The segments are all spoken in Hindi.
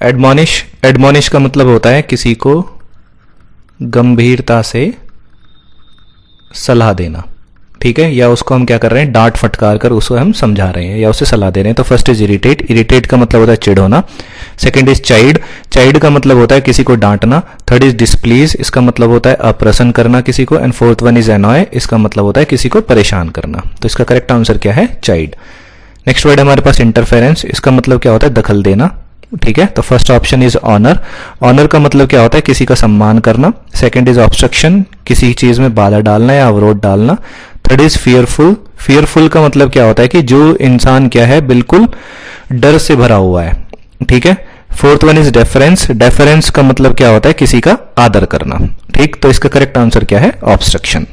एडमोनिश, एडमोनिश का मतलब होता है किसी को गंभीरता से सलाह देना, ठीक है, या उसको हम क्या कर रहे हैं, डांट फटकार कर उसको हम समझा रहे हैं या उसे सलाह दे रहे हैं। तो फर्स्ट इज इरिटेट, इरिटेट का मतलब होता है चिढ़ होना। सेकंड इज चाइड, चाइड का मतलब होता है किसी को डांटना। थर्ड इज डिस्प्लीज, इसका मतलब होता है अप्रसन्न करना किसी को। And fourth one is annoy, इसका मतलब होता है किसी को परेशान करना। तो इसका करेक्ट आंसर क्या है, चाइड। नेक्स्ट वर्ड हमारे पास इंटरफेरेंस, इसका मतलब क्या होता है, दखल देना, ठीक है। तो first option is honour, honour का मतलब क्या होता है, किसी का सम्मान करना। सेकंड इज ऑब्स्ट्रक्शन, किसी चीज में बाधा डालना या अवरोध डालना। थर्ड इज फियरफुल, फियरफुल का मतलब क्या होता है कि जो इंसान क्या है, बिल्कुल डर से भरा हुआ है, ठीक है। Fourth one is deference, deference का मतलब क्या होता है, किसी का आदर करना, ठीक। तो इसका करेक्ट आंसर क्या है, ऑब्स्ट्रक्शन।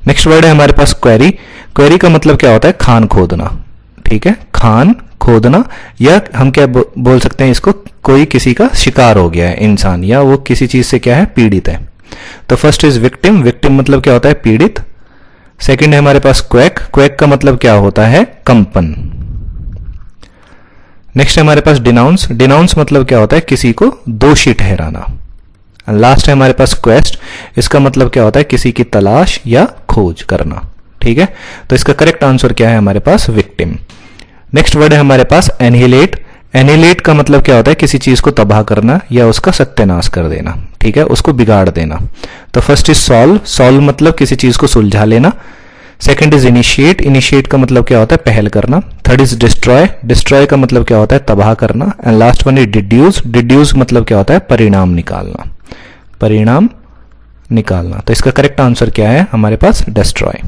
नेक्स्ट वर्ड है हमारे पास क्वेरी, क्वेरी का मतलब क्या होता है, खान खोदना, ठीक है, खान खोदना, या हम क्या बोल सकते हैं इसको, कोई किसी का शिकार हो गया है इंसान, या वो किसी चीज से क्या है, पीड़ित है। तो फर्स्ट इज विक्टिम, विक्टिम मतलब क्या होता है, पीड़ित। सेकंड है हमारे पास क्वैक, क्वैक का मतलब क्या होता है, कंपन। नेक्स्ट है हमारे पास डिनाउंस, डिनाउंस मतलब क्या होता है, किसी को दोषी ठहराना। लास्ट है हमारे पास क्वेस्ट, इसका मतलब क्या होता है, किसी की तलाश या खोज करना, ठीक है। तो इसका करेक्ट आंसर क्या है हमारे पास, विक्टिम। नेक्स्ट वर्ड है हमारे पास एनिहिलेट, एनिहिलेट का मतलब क्या होता है, किसी चीज को तबाह करना या उसका सत्यानाश कर देना, ठीक है, उसको बिगाड़ देना। तो फर्स्ट इज सॉल्व, सॉल्व मतलब किसी चीज को सुलझा लेना। सेकंड इज इनिशिएट, इनिशिएट का मतलब क्या होता है, पहल करना। थर्ड इज डिस्ट्रॉय, डिस्ट्रॉय का मतलब क्या होता है, तबाह करना। And last one is deduce, deduce मतलब क्या होता है, परिणाम निकालना, परिणाम निकालना। तो इसका करेक्ट आंसर क्या है हमारे पास, डिस्ट्रॉय।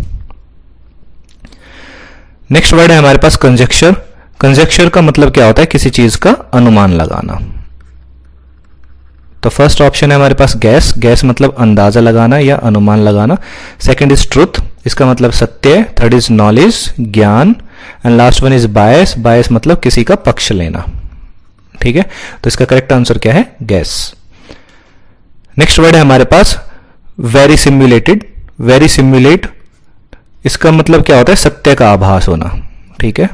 नेक्स्ट वर्ड है हमारे पास कंजेक्चर, कंजेक्चर का मतलब क्या होता है, किसी चीज का अनुमान लगाना। तो फर्स्ट ऑप्शन है हमारे पास गैस, गैस मतलब अंदाजा लगाना या अनुमान लगाना। सेकंड इज ट्रुथ, इसका मतलब सत्य। थर्ड इज नॉलेज, ज्ञान। And last one is bias, bias मतलब किसी का पक्ष लेना, ठीक है। तो इसका करेक्ट आंसर क्या है, गैस। नेक्स्ट वर्ड है हमारे पास वेरी सिम्युलेटेड, वेरी सिम्युलेट, इसका मतलब क्या होता है, सत्य का आभास होना, ठीक है,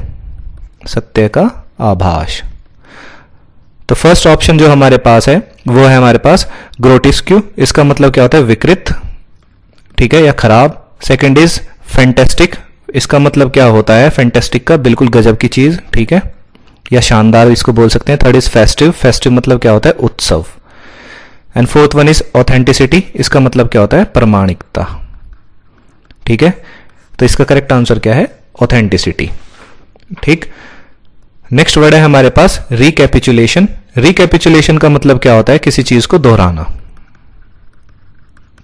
सत्य का आभास। तो फर्स्ट ऑप्शन जो हमारे पास है वो है हमारे पास ग्रोटेस्क्यू, इसका मतलब क्या होता है, विकृत, ठीक है, या खराब। सेकंड इज फैंटास्टिक, इसका मतलब क्या होता है, फैंटास्टिक का बिल्कुल गजब की चीज, ठीक है, या शानदार इसको बोल सकते हैं। थर्ड इज फेस्टिव, फेस्टिव मतलब क्या होता है, उत्सव। And fourth one is authenticity, इसका मतलब क्या होता है, प्रमाणिकता, ठीक है। तो इसका करेक्ट आंसर क्या है, ऑथेंटिसिटी, ठीक। नेक्स्ट वर्ड है हमारे पास रिकैपिचुलेशन, रिकैपिचुलेशन का मतलब क्या होता है, किसी चीज को दोहराना,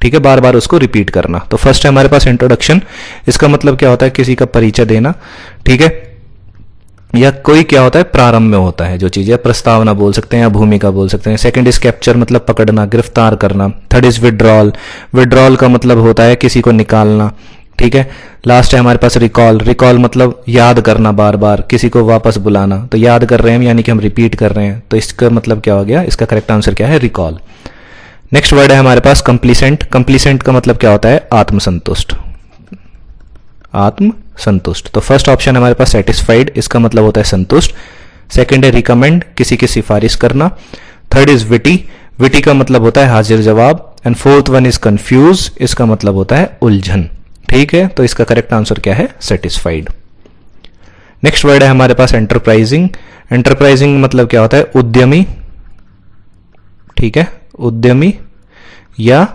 ठीक है, बार बार उसको रिपीट करना। तो फर्स्ट है हमारे पास इंट्रोडक्शन, इसका मतलब क्या होता है, किसी का परिचय देना, ठीक है, या कोई क्या होता है, प्रारंभ में होता है जो चीज, या प्रस्तावना बोल सकते हैं या भूमिका बोल सकते हैं। सेकंड इज कैप्चर मतलब पकड़ना, गिरफ्तार करना। थर्ड इज विड्रॉल, विड्रॉल का मतलब होता है किसी को निकालना, ठीक है। लास्ट है हमारे पास रिकॉल, रिकॉल मतलब याद करना, बार बार किसी को वापस बुलाना। तो याद कर रहे हैं यानी कि हम रिपीट कर रहे हैं, तो इसका मतलब क्या हो गया, इसका करेक्ट आंसर क्या है, रिकॉल। नेक्स्ट वर्ड है हमारे पास कंप्लीसेंट, कंप्लीसेंट का मतलब क्या होता है, आत्मसंतुष्ट, आत्मसंतुष्ट। तो फर्स्ट ऑप्शन हमारे पास सेटिस्फाइड, इसका मतलब होता है संतुष्ट। सेकंड है रिकमेंड, किसी की सिफारिश करना। थर्ड इज विटी, विटी का मतलब होता है हाजिर जवाब। And fourth one is confuse, इसका मतलब होता है उलझन, ठीक है। तो इसका करेक्ट आंसर क्या है, सेटिस्फाइड। नेक्स्ट वर्ड है हमारे पास एंटरप्राइजिंग, एंटरप्राइजिंग मतलब क्या होता है, उद्यमी, ठीक है, उद्यमी या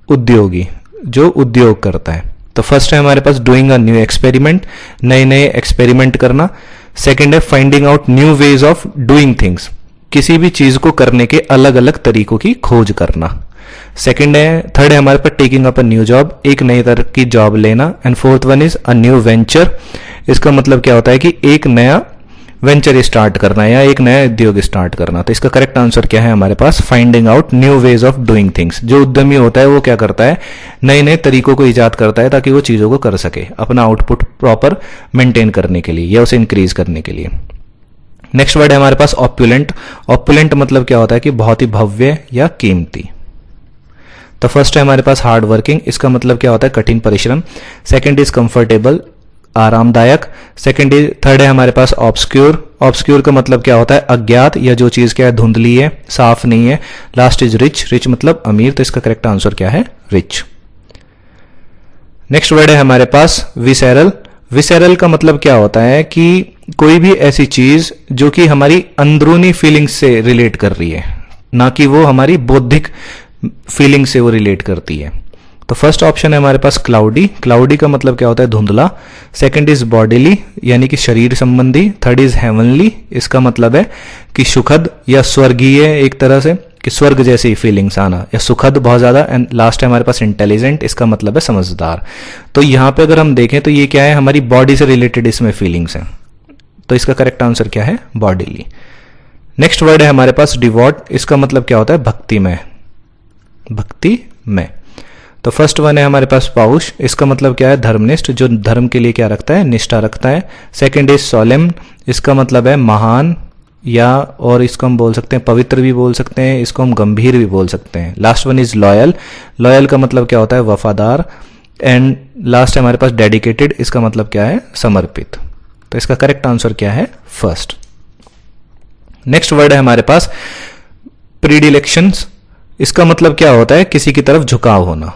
उद्योगी, जो उद्योग करता है। तो फर्स्ट है हमारे पास डूइंग अ न्यू एक्सपेरिमेंट, नए नए एक्सपेरिमेंट करना। सेकंड है finding out new ways of doing things, किसी भी चीज को करने के अलग अलग तरीकों की खोज करना। सेकंड है, थर्ड है हमारे पास taking up a new job, एक नई तरह की जॉब लेना। And fourth one is a new venture, इसका मतलब क्या होता है कि एक नया वेंचर स्टार्ट करना या एक नया उद्योग स्टार्ट करना। तो इसका करेक्ट आंसर क्या है हमारे पास, finding out new ways of doing things. जो उद्यमी होता है वो क्या करता है, नए नए तरीकों को इजाद करता है ताकि वो चीजों को कर सके, अपना आउटपुट प्रॉपर मेंटेन करने के लिए या उसे इंक्रीज करने के लिए। नेक्स्ट वर्ड है हमारे पास ऑप्युलेंट, ऑप्युलेंट मतलब क्या होता है कि बहुत ही भव्य या कीमती। तो फर्स्ट है हमारे पास हार्ड वर्किंग, इसका मतलब क्या होता है, कठिन परिश्रम। सेकंड इज कंफर्टेबल, आरामदायक। थर्ड है हमारे पास ऑब्सक्योर। ऑब्सक्योर का मतलब क्या होता है? अज्ञात, या जो चीज क्या है धुंधली है, साफ नहीं है। Last is rich. रिच मतलब अमीर, तो इसका करेक्ट आंसर क्या है? रिच। नेक्स्ट वर्ड है हमारे पास विसेरल। विसेरल का मतलब क्या होता है कि कोई भी ऐसी चीज जो कि हमारी अंदरूनी फीलिंग्स से रिलेट कर रही है, ना कि वो हमारी बौद्धिक फीलिंग से वो रिलेट करती है। तो फर्स्ट ऑप्शन है हमारे पास क्लाउडी। क्लाउडी का मतलब क्या होता है? धुंधला। सेकंड इज बॉडीली, यानी कि शरीर संबंधी। थर्ड इज हेवनली, इसका मतलब है कि सुखद या स्वर्गीय, एक तरह से कि स्वर्ग जैसी फीलिंग्स आना, या सुखद बहुत ज्यादा। एंड लास्ट है हमारे पास इंटेलिजेंट, इसका मतलब है समझदार। तो यहां पे अगर हम देखें तो ये क्या है? हमारी बॉडी से रिलेटेड इसमें फीलिंग्स हैं, तो इसका करेक्ट आंसर क्या है? बॉडीली। नेक्स्ट वर्ड है हमारे पास डिवोट। इसका मतलब क्या होता है? भक्तिमय। भक्तिमय। तो फर्स्ट वन है हमारे पास पाउश। इसका मतलब क्या है? धर्मनिष्ठ, जो धर्म के लिए क्या रखता है? निष्ठा रखता है। Second is solemn. इसका मतलब है महान, या और इसको हम बोल सकते हैं पवित्र भी बोल सकते हैं, इसको हम गंभीर भी बोल सकते हैं। Last one is loyal. Loyal का मतलब क्या होता है? वफादार। एंड लास्ट है हमारे पास डेडिकेटेड। इसका मतलब क्या है? समर्पित। तो इसका करेक्ट आंसर क्या है? फर्स्ट। नेक्स्ट वर्ड है हमारे पास प्रीडिलेक्शंस। इसका मतलब क्या होता है? किसी की तरफ झुकाव होना,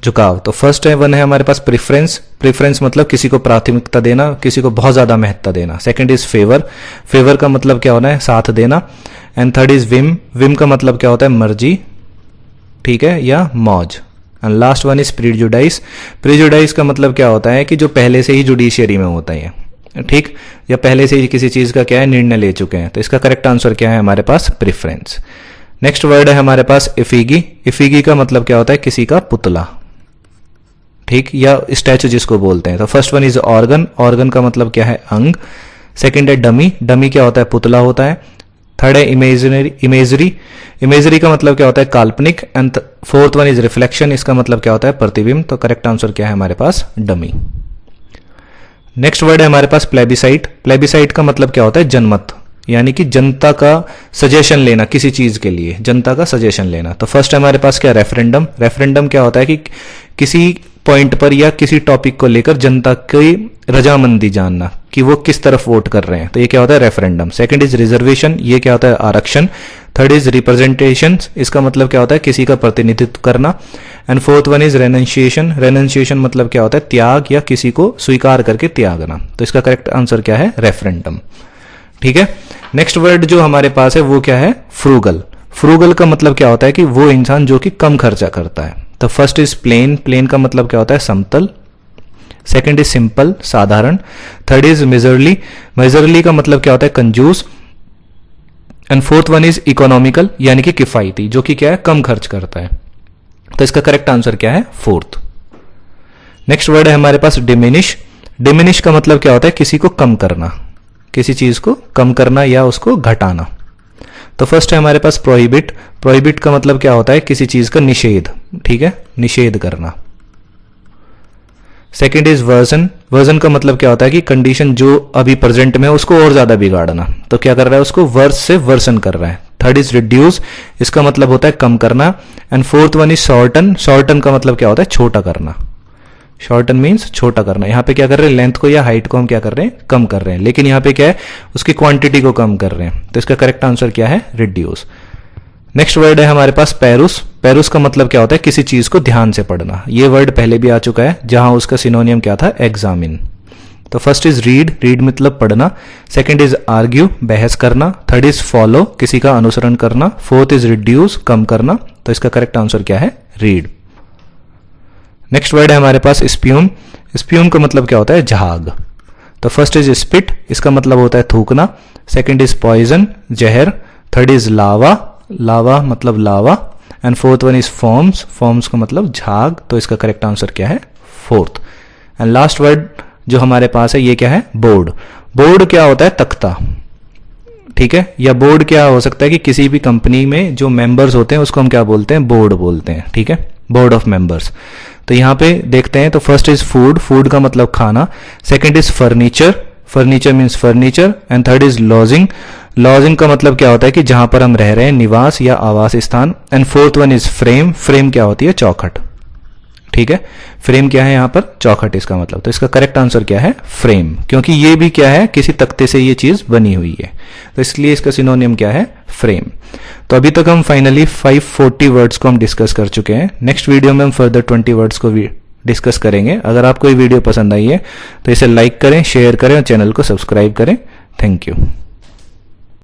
झुकाव। तो फर्स्ट है वन है हमारे पास प्रेफरेंस। प्रेफरेंस मतलब किसी को प्राथमिकता देना, किसी को बहुत ज्यादा महत्ता देना। Second is favour. फेवर का मतलब क्या होना है? साथ देना। And third is Vim. Vim का मतलब क्या होता है? मर्जी, ठीक है, या मौज। And last one is prejudice. Prejudice का मतलब क्या होता है? कि जो पहले से ही जुडिशियरी में होता है, ठीक, या पहले से ही किसी चीज का क्या है? निर्णय ले चुके हैं। तो इसका करेक्ट आंसर क्या है हमारे पास? प्रेफरेंस। नेक्स्ट वर्ड है हमारे पास इफिगी। इफिगी का मतलब क्या होता है? किसी का पुतला, ठीक, या स्टैचू जिसको बोलते हैं। तो first one is organ. Organ का मतलब क्या है? अंग। सेकंड है डमी। डमी क्या होता है? पुतला होता है। थर्ड है इमेजिनरी। इमेजरी। इमेजरी का मतलब क्या होता है? काल्पनिक। And fourth one is reflection. इसका मतलब क्या होता है? प्रतिबिंब। तो करेक्ट आंसर क्या है हमारे पास? डमी। नेक्स्ट वर्ड है हमारे पास प्लेबिसाइट। प्लेबिसाइट का मतलब क्या होता है? जनमत, यानी कि जनता का सजेशन लेना किसी चीज के लिए, जनता का सजेशन लेना। तो फर्स्ट है हमारे पास क्या? रेफरेंडम। रेफरेंडम क्या होता है? कि किसी पॉइंट पर या किसी टॉपिक को लेकर जनता की रजामंदी जानना कि वो किस तरफ वोट कर रहे हैं, तो ये क्या होता है? रेफरेंडम। Second is reservation. ये क्या होता है? आरक्षण। Third is representation. इसका मतलब क्या होता है? किसी का प्रतिनिधित्व करना। And fourth one is renunciation. Renunciation मतलब क्या होता है? त्याग, या किसी को स्वीकार करके त्यागना। तो इसका करेक्ट आंसर क्या है? रेफरेंडम, ठीक है। नेक्स्ट वर्ड जो हमारे पास है वो क्या है? फ्रूगल। फ्रूगल का मतलब क्या होता है? कि वो इंसान जो कि कम खर्चा करता है। तो फर्स्ट इज प्लेन। प्लेन का मतलब क्या होता है? समतल। सेकंड इज सिंपल, साधारण। Third is majorly. मेजरली का मतलब क्या होता है? कंजूस। And fourth one is economical, यानी कि किफायती, जो कि क्या है? कम खर्च करता है। तो इसका करेक्ट आंसर क्या है? फोर्थ। नेक्स्ट वर्ड है हमारे पास डिमिनिश। डिमिनिश का मतलब क्या होता है? किसी को कम करना, किसी चीज को कम करना या उसको घटाना। तो फर्स्ट है हमारे पास प्रोहिबिट। प्रोहिबिट का मतलब क्या होता है? किसी चीज का निषेध, ठीक है, निषेध करना। Second is version. वर्जन का मतलब क्या होता है? कि कंडीशन जो अभी प्रेजेंट में है उसको और ज्यादा बिगाड़ना। तो क्या कर रहा है? उसको वर्स से वर्सन कर रहा है। Third is reduce. इसका मतलब होता है कम करना। And fourth one is shorten. Shorten का मतलब क्या होता है? छोटा करना। शॉर्टन मीन्स छोटा करना। यहां पे क्या कर रहे हैं? लेंथ को या हाइट को हम क्या कर रहे हैं? कम कर रहे हैं। लेकिन यहां पे क्या है? उसकी क्वांटिटी को कम कर रहे हैं। तो इसका करेक्ट आंसर क्या है? रिड्यूस। नेक्स्ट वर्ड है हमारे पास पैरुस। पैरुस का मतलब क्या होता है? किसी चीज को ध्यान से पढ़ना। ये वर्ड पहले भी आ चुका है, जहां उसका सिनोनियम क्या था? एग्जामिन। तो फर्स्ट इज रीड। रीड मतलब पढ़ना। सेकंड इज आर्ग्यू, बहस करना। थर्ड इज फॉलो, किसी का अनुसरण करना। फोर्थ इज रिड्यूस, कम करना। तो इसका करेक्ट आंसर क्या है? रीड। नेक्स्ट वर्ड है हमारे पास स्प्यूम। स्प्यूम का मतलब क्या होता है? झाग। तो फर्स्ट इज स्पिट। इसका मतलब होता है थूकना। सेकंड इज पॉइजन, जहर। Third is lava. लावा मतलब lava. And fourth one is foams. Foams का मतलब झाग। तो इसका करेक्ट आंसर क्या है? फोर्थ। एंड लास्ट वर्ड जो हमारे पास है ये क्या है? बोर्ड। बोर्ड क्या होता है? तख्ता, ठीक है। या बोर्ड क्या हो सकता है? कि किसी भी कंपनी में जो मेंबर्स होते हैं उसको हम क्या बोलते हैं? बोर्ड बोलते हैं, ठीक है, बोर्ड ऑफ मेंबर्स। तो यहां पे देखते हैं। तो फर्स्ट इज फूड। फूड का मतलब खाना। Second is furniture. Furniture means furniture. And third is lodging. Lodging का मतलब क्या होता है? कि जहां पर हम रह रहे हैं, निवास या आवास स्थान। And fourth one is frame. Frame क्या होती है? चौखट, ठीक है, फ्रेम क्या है यहाँ पर, चौखट इसका मतलब। तो इसका करेक्ट आंसर क्या है, फ्रेम, क्योंकि ये भी क्या है, किसी तख्ते से ये चीज बनी हुई है, तो इसलिए इसका सिनोनिम क्या है, फ्रेम। तो अभी तक हम फाइनली 540 वर्ड्स को हम डिस्कस कर चुके हैं। नेक्स्ट वीडियो में हम फर्दर 20 वर्ड्स को भी डिस्कस करेंगे। अगर आपको ये वीडियो पसंद आई है तो इसे लाइक करें, शेयर करें और चैनल को सब्सक्राइब करें। Thank you.